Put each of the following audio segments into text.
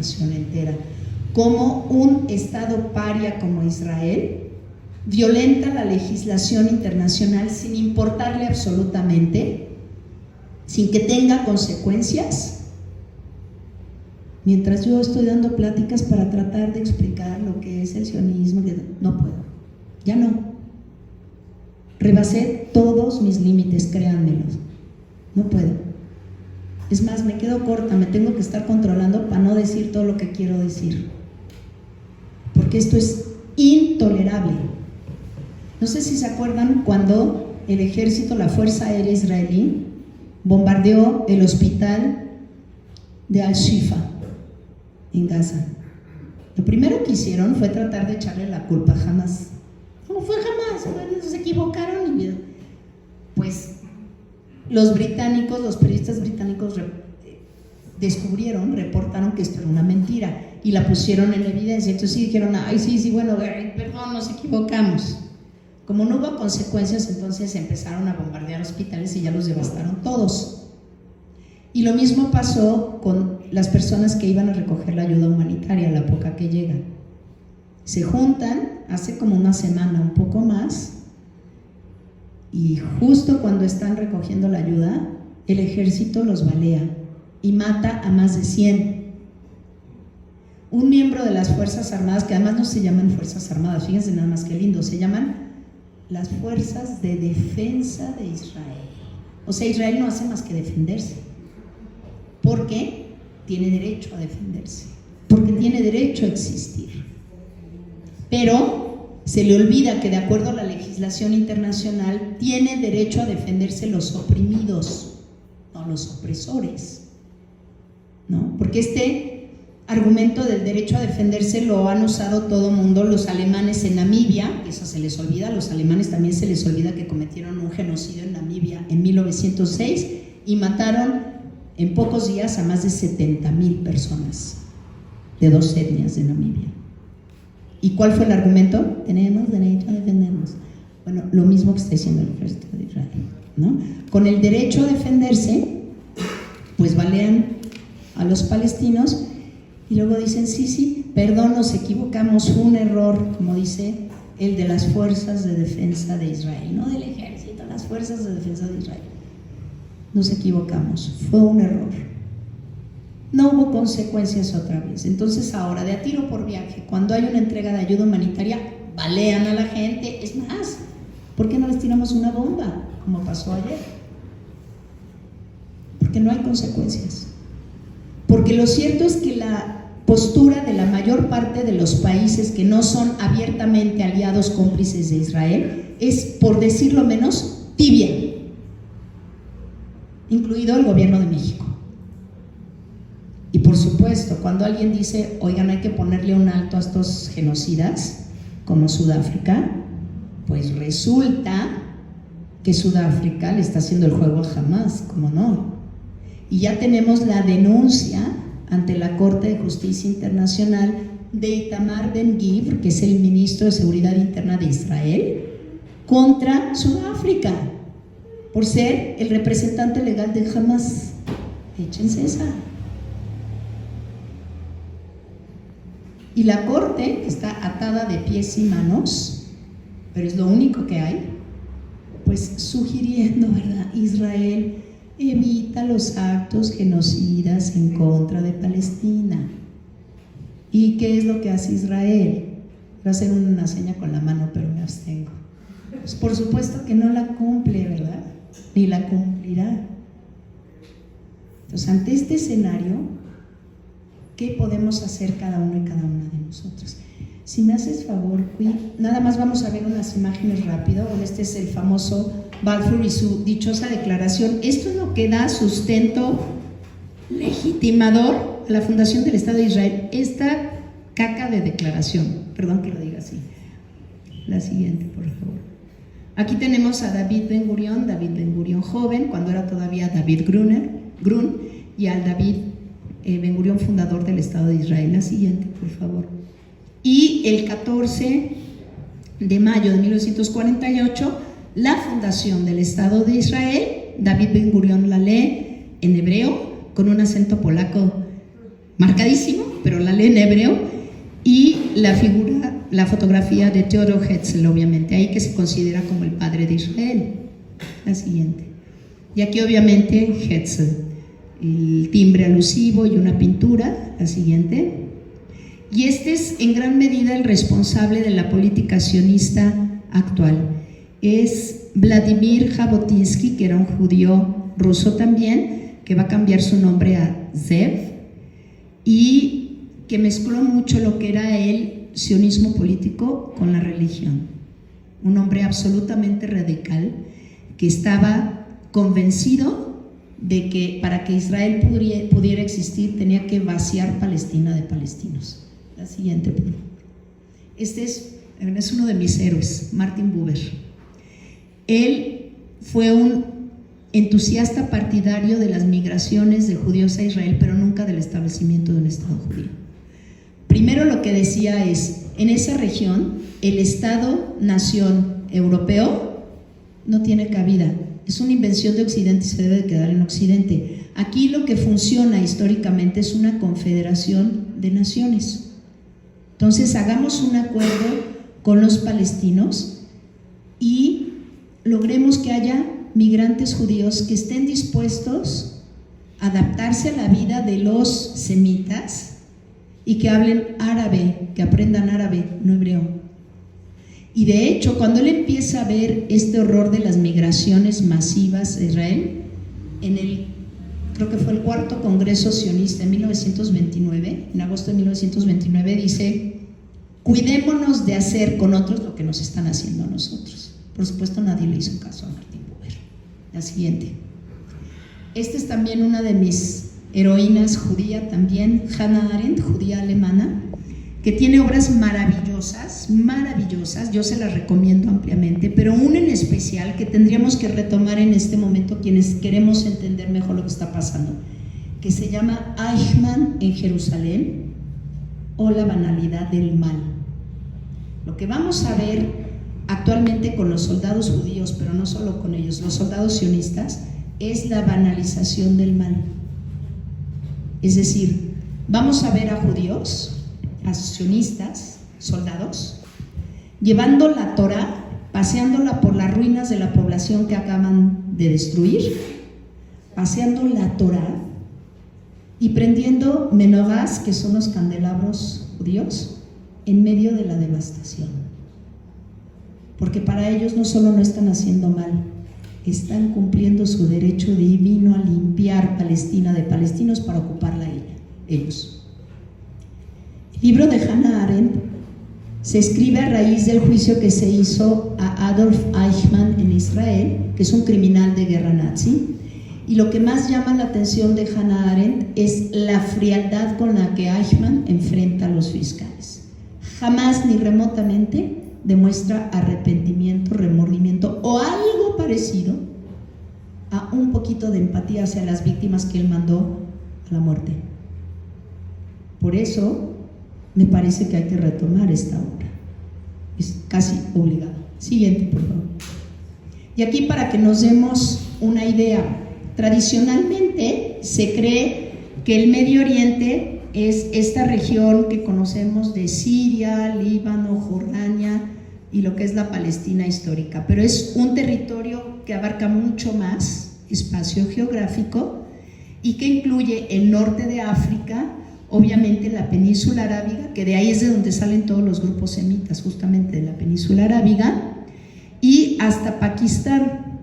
nación entera. Cómo un Estado paria como Israel violenta la legislación internacional sin importarle absolutamente, sin que tenga consecuencias, mientras yo estoy dando pláticas para tratar de explicar lo que es el sionismo. No puedo, ya no. Rebasé todos mis límites, créanmelos, no puedo. Es más, me quedo corta, me tengo que estar controlando para no decir todo lo que quiero decir, porque esto es intolerable. No sé si se acuerdan cuando el ejército, la Fuerza Aérea Israelí, bombardeó el hospital de Al-Shifa en Gaza. Lo primero que hicieron fue tratar de echarle la culpa a Hamas. ¿Cómo fue Hamas? Bueno, se equivocaron. Y pues los británicos, los periodistas británicos reportaron que esto era una mentira y la pusieron en evidencia. Entonces sí dijeron, ay, sí, bueno, perdón, nos equivocamos. Como no hubo consecuencias, entonces empezaron a bombardear hospitales y ya los devastaron todos. Y lo mismo pasó con las personas que iban a recoger la ayuda humanitaria, la poca que llega. Se juntan hace como una semana, un poco más, y justo cuando están recogiendo la ayuda, el ejército los balea y mata a más de 100. Un miembro de las Fuerzas Armadas, que además no se llaman Fuerzas Armadas, fíjense nada más que lindo, se llaman las Fuerzas de Defensa de Israel. O sea, Israel no hace más que defenderse, porque tiene derecho a defenderse, porque tiene derecho a existir. Pero se le olvida que de acuerdo a la legislación internacional tiene derecho a defenderse los oprimidos, no los opresores, ¿no? Porque este argumento del derecho a defenderse lo han usado todo mundo, los alemanes en Namibia, eso se les olvida, a los alemanes también se les olvida que cometieron un genocidio en Namibia en 1906 y mataron en pocos días a más de 70,000 personas de 2 etnias de Namibia. ¿Y cuál fue el argumento? Tenemos derecho a defendernos. Bueno, lo mismo que está diciendo el ejército de Israel, ¿no? Con el derecho a defenderse, pues balean a los palestinos y luego dicen, sí, perdón, nos equivocamos, fue un error, como dice el de las Fuerzas de Defensa de Israel, no del ejército, las Fuerzas de Defensa de Israel. Nos equivocamos, fue un error. No hubo consecuencias otra vez. Entonces ahora, de a tiro por viaje, cuando hay una entrega de ayuda humanitaria, balean a la gente. Es más, ¿por qué no les tiramos una bomba, como pasó ayer? Porque no hay consecuencias. Porque lo cierto es que la postura de la mayor parte de los países que no son abiertamente aliados cómplices de Israel es, por decirlo menos, tibia, incluido el gobierno de México. Y por supuesto, cuando alguien dice, oigan, hay que ponerle un alto a estos genocidas, como Sudáfrica, pues resulta que Sudáfrica le está haciendo el juego a Hamas, ¿cómo no? Y ya tenemos la denuncia ante la Corte de Justicia Internacional de Itamar Ben-Gvir, que es el ministro de Seguridad Interna de Israel, contra Sudáfrica, por ser el representante legal de Hamas. Échense esa. Y la Corte, que está atada de pies y manos, pero es lo único que hay, pues sugiriendo, ¿verdad? Israel evita los actos genocidas en contra de Palestina. ¿Y qué es lo que hace Israel? Voy a hacer una seña con la mano, pero me abstengo. Pues por supuesto que no la cumple, ¿verdad? Ni la cumplirá. Entonces, ante este escenario, ¿qué podemos hacer cada uno y cada una de nosotros? Si me haces favor, nada más vamos a ver unas imágenes rápido. Este es el famoso Balfour y su dichosa declaración. Esto es lo que da sustento legitimador a la fundación del Estado de Israel. Esta caca de declaración, perdón que lo diga así. La siguiente, por favor. Aquí tenemos a David Ben Gurión joven, cuando era todavía David Grun, y al David Ben Gurión, fundador del Estado de Israel. La siguiente, por favor. Y el 14 de mayo de 1948, la fundación del Estado de Israel, David Ben Gurión la lee en hebreo con un acento polaco marcadísimo, pero la lee en hebreo, y la fotografía de Theodor Herzl, obviamente, ahí que se considera como el padre de Israel. La siguiente. Y aquí obviamente Herzl, el timbre alusivo y una pintura. La siguiente. Y este es en gran medida el responsable de la política sionista actual. Es Vladimir Jabotinsky, que era un judío ruso también, que va a cambiar su nombre a Zev, y que mezcló mucho lo que era el sionismo político con la religión. Un hombre absolutamente radical que estaba convencido de que para que Israel pudiera existir tenía que vaciar Palestina de palestinos. La siguiente, por favor. Este es uno de mis héroes, Martin Buber. Él fue un entusiasta partidario de las migraciones de judíos a Israel, pero nunca del establecimiento de un Estado judío. Primero lo que decía es, en esa región, el Estado-nación europeo no tiene cabida. Es una invención de Occidente y se debe de quedar en Occidente. Aquí lo que funciona históricamente es una confederación de naciones. Entonces hagamos un acuerdo con los palestinos y logremos que haya migrantes judíos que estén dispuestos a adaptarse a la vida de los semitas y que hablen árabe, que aprendan árabe, no hebreo. Y de hecho, cuando él empieza a ver este horror de las migraciones masivas a Israel, creo que fue el cuarto Congreso Sionista en 1929, en agosto de 1929, dice: cuidémonos de hacer con otros lo que nos están haciendo a nosotros. Por supuesto, nadie le hizo caso a Martin Buber. La siguiente. Esta es también una de mis heroínas judía también, Hannah Arendt, judía alemana, que tiene obras maravillosas, maravillosas, yo se las recomiendo ampliamente, pero una en especial que tendríamos que retomar en este momento quienes queremos entender mejor lo que está pasando, que se llama Eichmann en Jerusalén, o la banalidad del mal. Lo que vamos a ver actualmente con los soldados judíos, pero no solo con ellos, los soldados sionistas, es la banalización del mal. Es decir, vamos a ver a judíos, a sionistas, soldados, llevando la Torá, paseándola por las ruinas de la población que acaban de destruir, paseando la Torá y prendiendo menorás, que son los candelabros judíos, en medio de la devastación. Porque para ellos no solo no están haciendo mal, están cumpliendo su derecho divino a limpiar Palestina de palestinos para ocuparla ellos. El libro de Hannah Arendt se escribe a raíz del juicio que se hizo a Adolf Eichmann en Israel, que es un criminal de guerra nazi, y lo que más llama la atención de Hannah Arendt es la frialdad con la que Eichmann enfrenta a los fiscales. Jamás ni remotamente demuestra arrepentimiento, remordimiento o algo parecido a un poquito de empatía hacia las víctimas que él mandó a la muerte. Por eso me parece que hay que retomar esta obra, es casi obligado. Siguiente, por favor. Y aquí, para que nos demos una idea, tradicionalmente se cree que el Medio Oriente es esta región que conocemos de Siria, Líbano, Jordania y lo que es la Palestina histórica, pero es un territorio que abarca mucho más espacio geográfico y que incluye el norte de África, obviamente la península arábiga, que de ahí es de donde salen todos los grupos semitas, justamente de la península arábiga, y hasta Pakistán,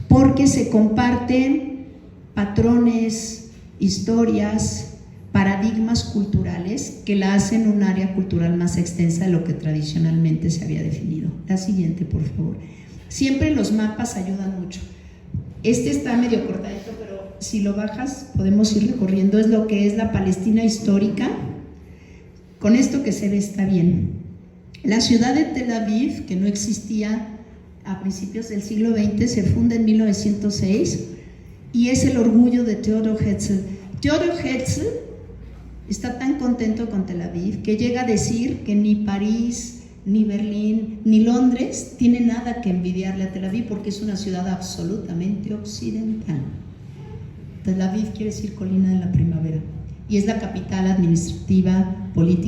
porque se comparten patrones, historias, paradigmas culturales que la hacen un área cultural más extensa de lo que tradicionalmente se había definido. La siguiente, por favor. Siempre los mapas ayudan mucho. Este está medio cortadito, pero si lo bajas podemos ir recorriendo. Es lo que es la Palestina histórica. Con esto que se ve está bien. La ciudad de Tel Aviv, que no existía a principios del siglo XX, se funda en 1906 y es el orgullo de Theodor Herzl. Theodor Herzl está tan contento con Tel Aviv que llega a decir que ni París, ni Berlín, ni Londres tiene nada que envidiarle a Tel Aviv porque es una ciudad absolutamente occidental. Tel Aviv quiere decir colina de la primavera. y es la capital administrativa, política